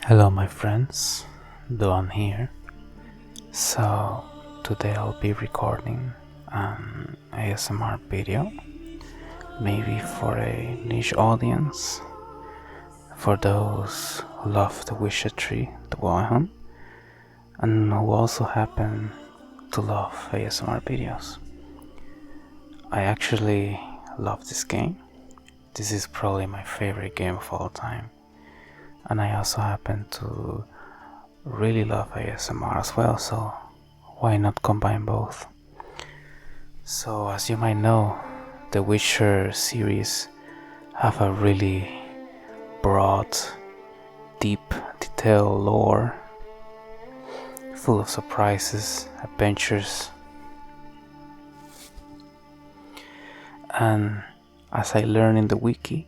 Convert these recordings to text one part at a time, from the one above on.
Hello, my friends. Don here. So, today I'll be recording an ASMR video, maybe for a niche audience, for those who love the Wisher Tree, the Wohan, and who also happen to love ASMR videos. I actually love this game. This is probably my favorite game of all time. And I also happen to really love ASMR as well, so why not combine both? So as you might know, the Witcher series have a really broad, deep, detailed lore, full of surprises, adventures, and as I learned in the wiki,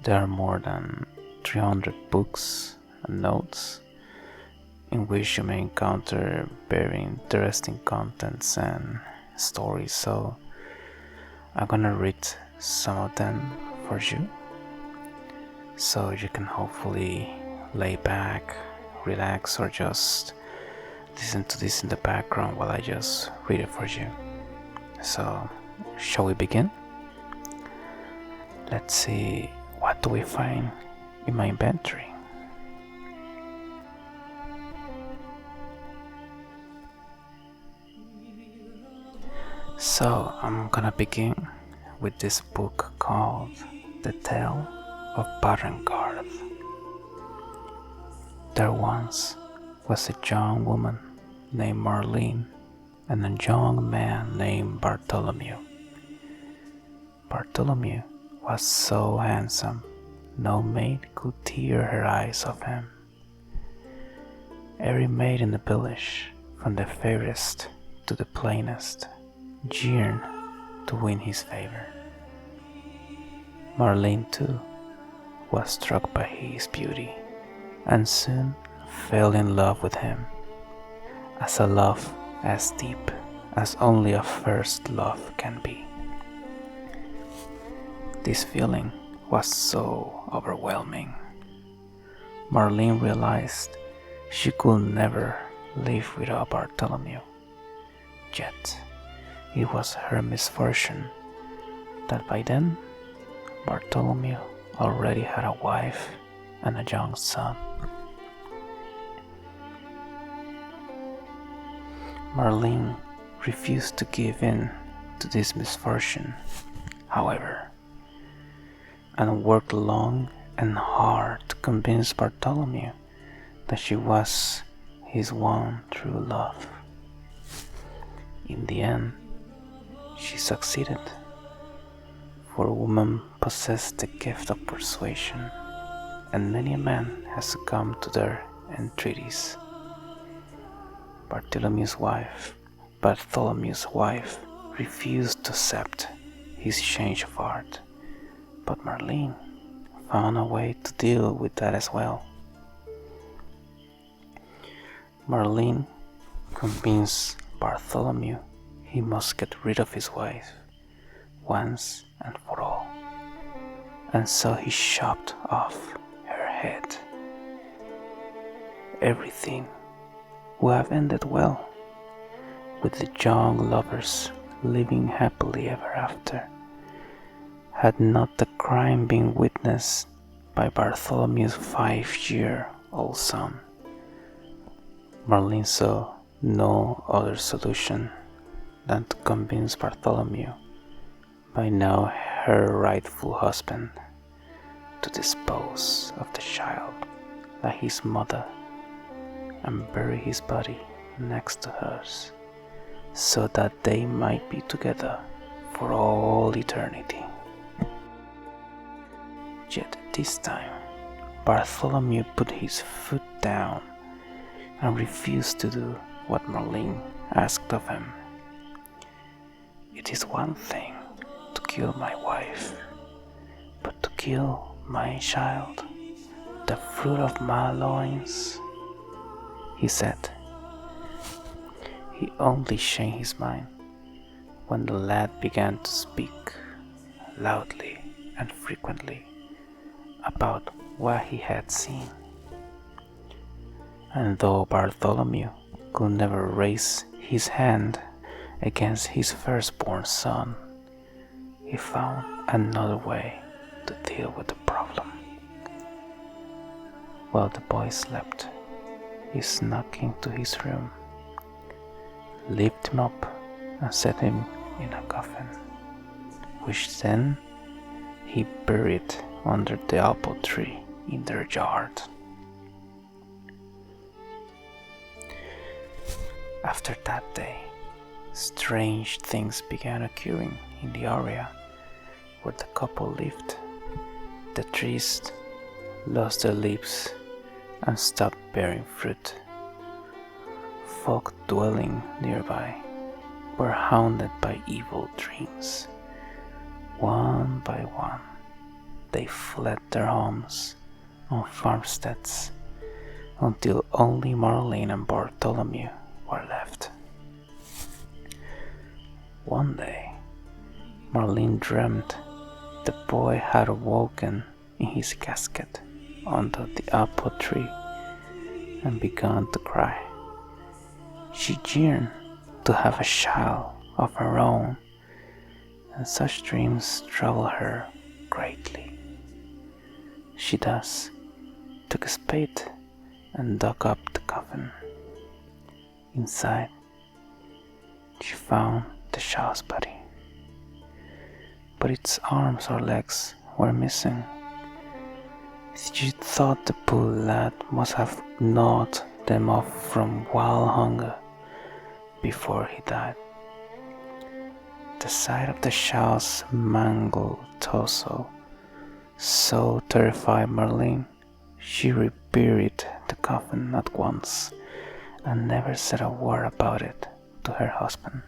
there are more than 300 books and notes in which you may encounter very interesting contents and stories, so I'm gonna read some of them for you, so you can hopefully lay back, relax, or just listen to this in the background while I just read it for you. So, shall we begin? Let's see, what do we find in my inventory? So I'm gonna begin with this book called The Tale of Barangard. There once was a young woman named Marlene and a young man named Bartholomew. Bartholomew was so handsome, no maid could tear her eyes off him. Every maid in the village, from the fairest to the plainest, yearned to win his favor. Marlene, too, was struck by his beauty and soon fell in love with him, as a love as deep as only a first love can be. This feeling was so overwhelming. Marlene realized she could never live without Bartholomew. Yet, it was her misfortune that by then Bartholomew already had a wife and a young son. Marlene refused to give in to this misfortune, however, and worked long and hard to convince Bartholomew that she was his one true love. In the end, she succeeded, for a woman possessed the gift of persuasion, and many a man has succumbed to their entreaties. Bartholomew's wife refused to accept his change of heart, but Marlene found a way to deal with that as well. Marlene convinced Bartholomew he must get rid of his wife once and for all, and so he chopped off her head. Everything would have ended well, with the young lovers living happily ever after, had not the crime been witnessed by Bartholomew's 5-year-old son. Marlene saw no other solution than to convince Bartholomew, by now her rightful husband, to dispose of the child like his mother and bury his body next to hers, so that they might be together for all eternity. Yet this time, Bartholomew put his foot down and refused to do what Marlene asked of him. It is one thing to kill my wife, but to kill my child, the fruit of my loins, he said. He only changed his mind when the lad began to speak loudly and frequently about what he had seen. and though Bartholomew could never raise his hand against his firstborn son, he found another way to deal with the problem. While the boy slept, he snuck into his room, lifted him up, and set him in a coffin, which then he buried under the apple tree in their yard. After that day, strange things began occurring in the area where the couple lived. The trees lost their leaves and stopped bearing fruit. Folk dwelling nearby were haunted by evil dreams. One by one, they fled their homes and farmsteads until only Marlene and Bartholomew were left. One day, Marlene dreamed the boy had awoken in his casket under the apple tree and began to cry. She yearned to have a child of her own, and such dreams troubled her greatly. She thus took a spade and dug up the coffin. Inside, she found the child's body, but its arms or legs were missing. She thought the poor lad must have gnawed them off from wild hunger before he died. The sight of the child's mangled torso so terrified Marlene, she reburied the coffin at once and never said a word about it to her husband.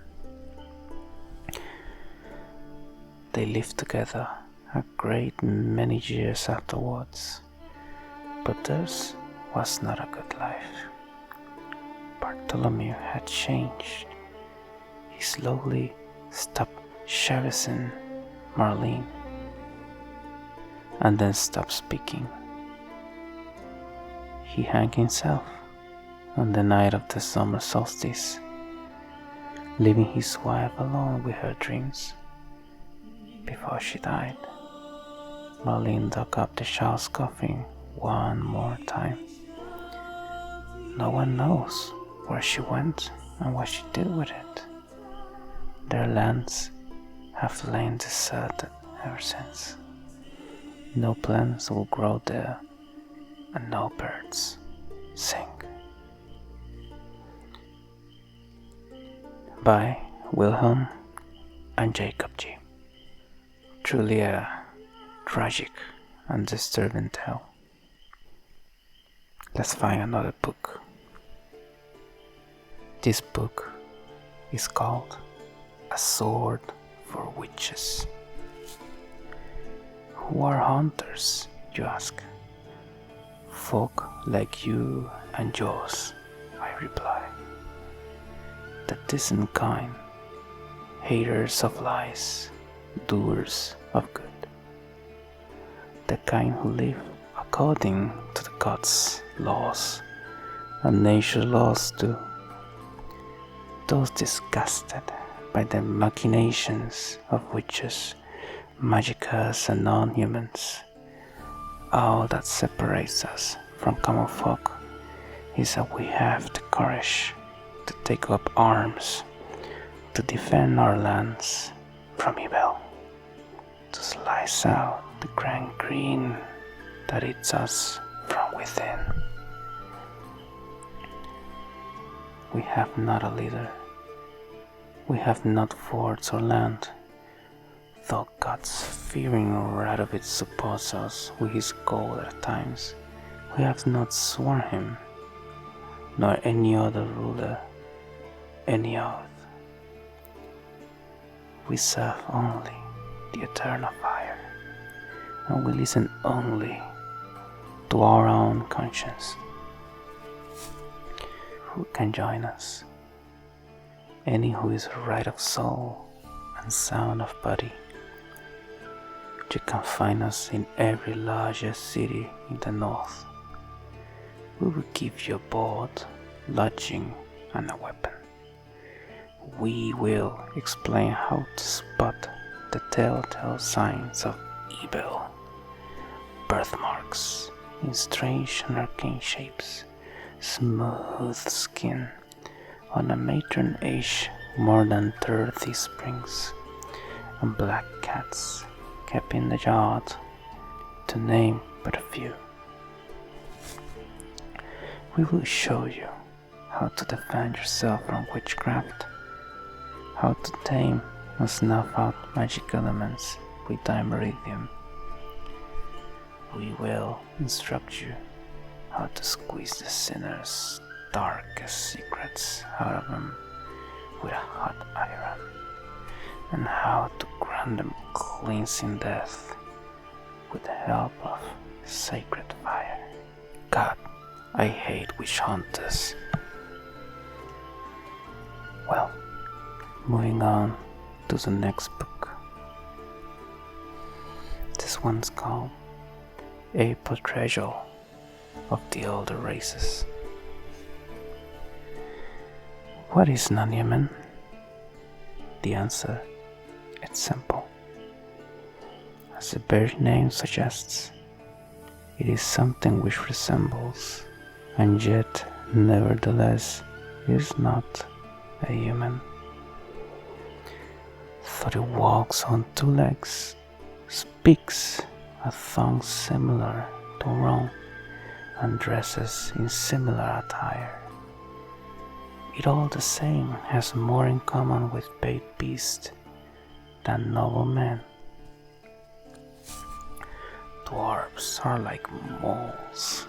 They lived together a great many years afterwards, but theirs was not a good life. Bartholomew had changed. He slowly stopped cherishing Marlene and then stopped speaking. He hung himself on the night of the summer solstice, leaving his wife alone with her dreams. Before she died, Marlene dug up the child's coffin one more time. No one knows where she went and what she did with it. Their lands have lain deserted ever since. No plants will grow there, and no birds sing. By Wilhelm and Jacob G. Truly a tragic and disturbing tale. Let's find another book. This book is called A Sword for Witches. Who are hunters, you ask? Folk like you and yours, I reply. The decent kind, haters of lies, doers of good. The kind who live according to the gods' laws and nature's laws too. Those disgusted by the machinations of witches, magicians and non-humans. All that separates us from common folk is that we have the courage to take up arms to defend our lands from evil, to slice out the grand green that eats us from within. We have not a leader. We have not forts or land, though God's fearing Radovid supports us with his gold at times. We have not sworn him, nor any other ruler, any oath. We serve only the eternal fire, and we listen only to our own conscience. Who can join us? Any who is right of soul and sound of body. You can find us in every larger city in the north. We will give you a boat, lodging, and a weapon. We will explain how to spot the telltale signs of evil, birthmarks in strange and arcane shapes, smooth skin on a matron aged more than 30 springs, and black cats kept in the yard, to name but a few. We will show you how to defend yourself from witchcraft, how to tame and snuff out magic elements with Dimeridium. We will instruct you how to squeeze the sinner's darkest secrets out of them with a hot iron, and how to grant them cleansing death with the help of sacred fire. God, I hate witch hunters. Well, moving on to the next book. This one's called A Portrayal of the Elder Races. What is Nanyaman? The answer, it's simple. As the very name suggests, it is something which resembles, and yet nevertheless is not, a human. Though it walks on two legs, speaks a tongue similar to our own, and dresses in similar attire, it all the same has more in common with paid beasts than noble men. Dwarves are like moles.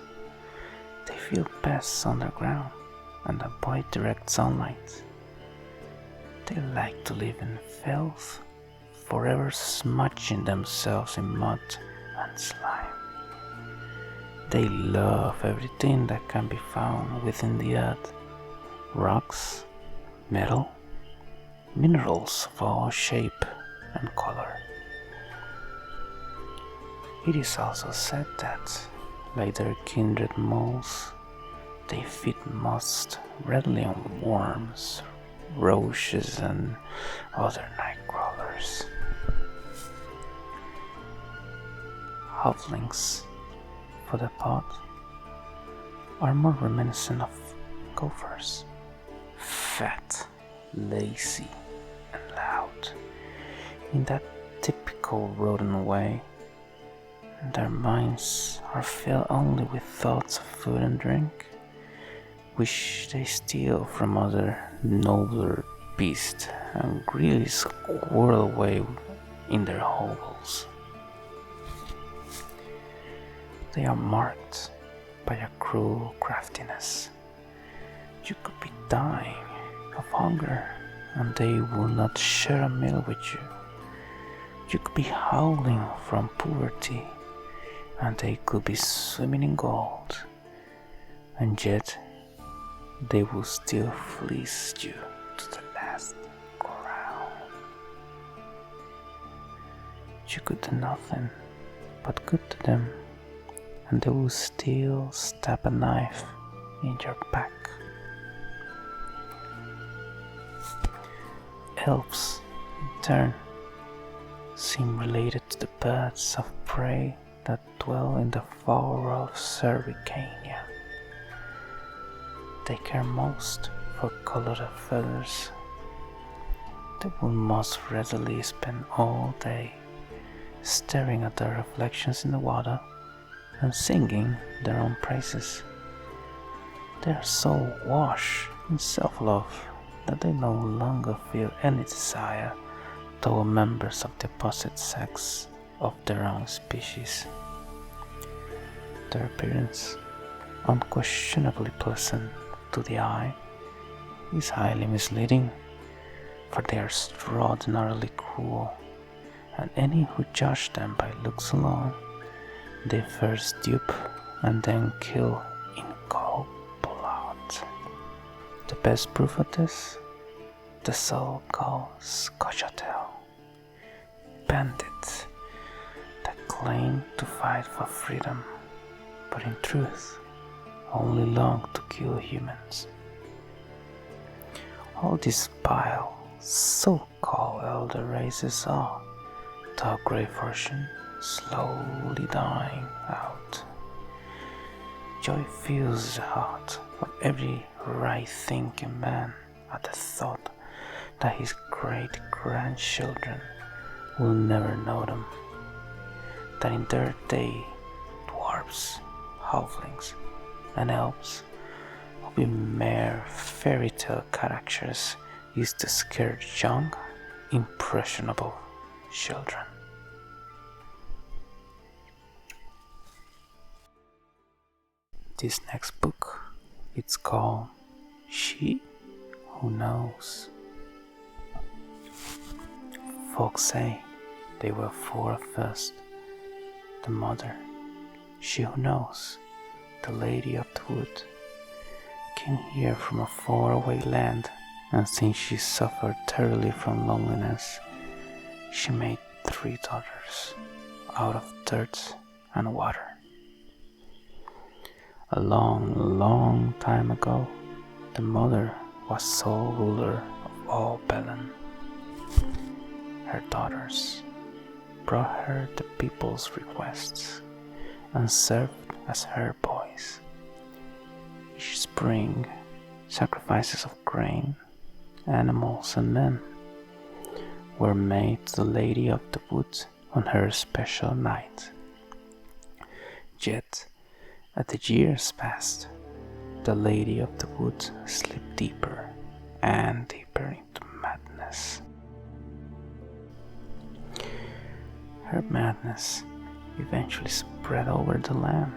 They feel best underground and avoid direct sunlight. They like to live in filth, forever smudging themselves in mud and slime. They love everything that can be found within the earth: rocks, metal, minerals of all shape and color. It is also said that, like their kindred moles, they feed most readily on worms, roaches, and other night crawlers. Halflings, for the part, are more reminiscent of gophers, fat, lazy, and loud, in that typical rodent way. Their minds are filled only with thoughts of food and drink, which they steal from other nobler beasts and greedily squirrel away in their hovels. They are marked by a cruel craftiness. You could be dying of hunger and they will not share a meal with you. You could be howling from poverty and they could be swimming in gold, and yet they will still fleece you to the last crown. You could do nothing but good to them, and they will still stab a knife in your back. Elves, in turn, seem related to the birds of prey that dwell in the far world of Cervicania. They care most for colored feathers. They will most readily spend all day staring at their reflections in the water and singing their own praises. They are so washed in self-love that they no longer feel any desire toward members of the opposite sex of their own species. Their appearance, unquestionably pleasant to the eye, is highly misleading, for they are extraordinarily cruel, and any who judge them by looks alone, they first dupe and then kill in cold blood. The best proof of this, the so-called Scoia'tael, bandits that claim to fight for freedom, but in truth only long to kill humans. All this vile, so-called elder races saw the great fortune slowly dying out. Joy fills the heart of every right-thinking man at the thought that his great-grandchildren will never know them, that in their day dwarfs, halflings, and elves will be mere fairy tale characters used to scare young, impressionable children. This next book, it's called She Who Knows. Folks say they were four first. The mother, she who knows, the lady of the wood, came here from a faraway land, and since she suffered terribly from loneliness, she made 3 daughters out of dirt and water. A long, long time ago, the mother was sole ruler of all Belen. Her daughters brought her the people's requests and served as her boys. Each spring, sacrifices of grain, animals, and men were made to the Lady of the Wood on her special night. Yet, as the years passed, the Lady of the Wood slipped deeper and deeper into madness. Her madness eventually spread over the land.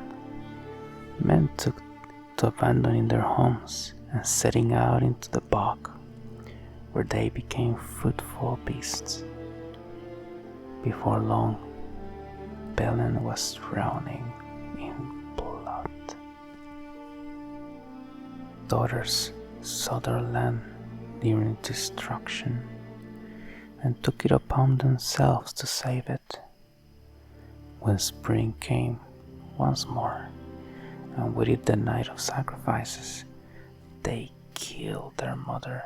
Men took to abandoning their homes and setting out into the bog, where they became fruitful beasts. Before long, Belen was drowning in blood. Daughters saw their land nearing destruction and took it upon themselves to save it. When spring came once more, and with it the night of sacrifices, they killed their mother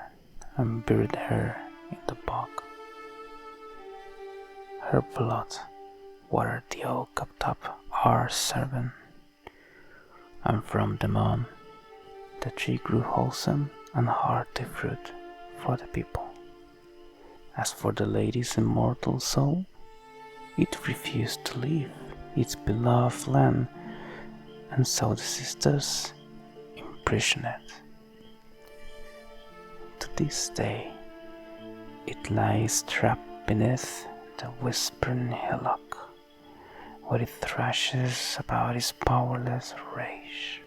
and buried her in the bog. Her blood watered the oak atop our servant, and from them on, the tree grew wholesome and hearty fruit for the people. As for the lady's immortal soul, it refused to leave its beloved land, and so the sisters imprisoned it. To this day, it lies trapped beneath the whispering hillock, where it thrashes about its powerless rage.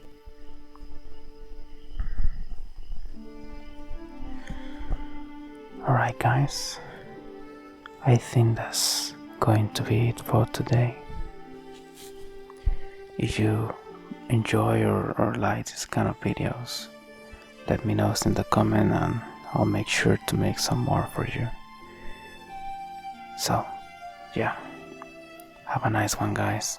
Alright guys, I think that's going to be it for today. If you enjoy or like this kind of videos, let me know in the comment and I'll make sure to make some more for you. So, yeah, have a nice one guys.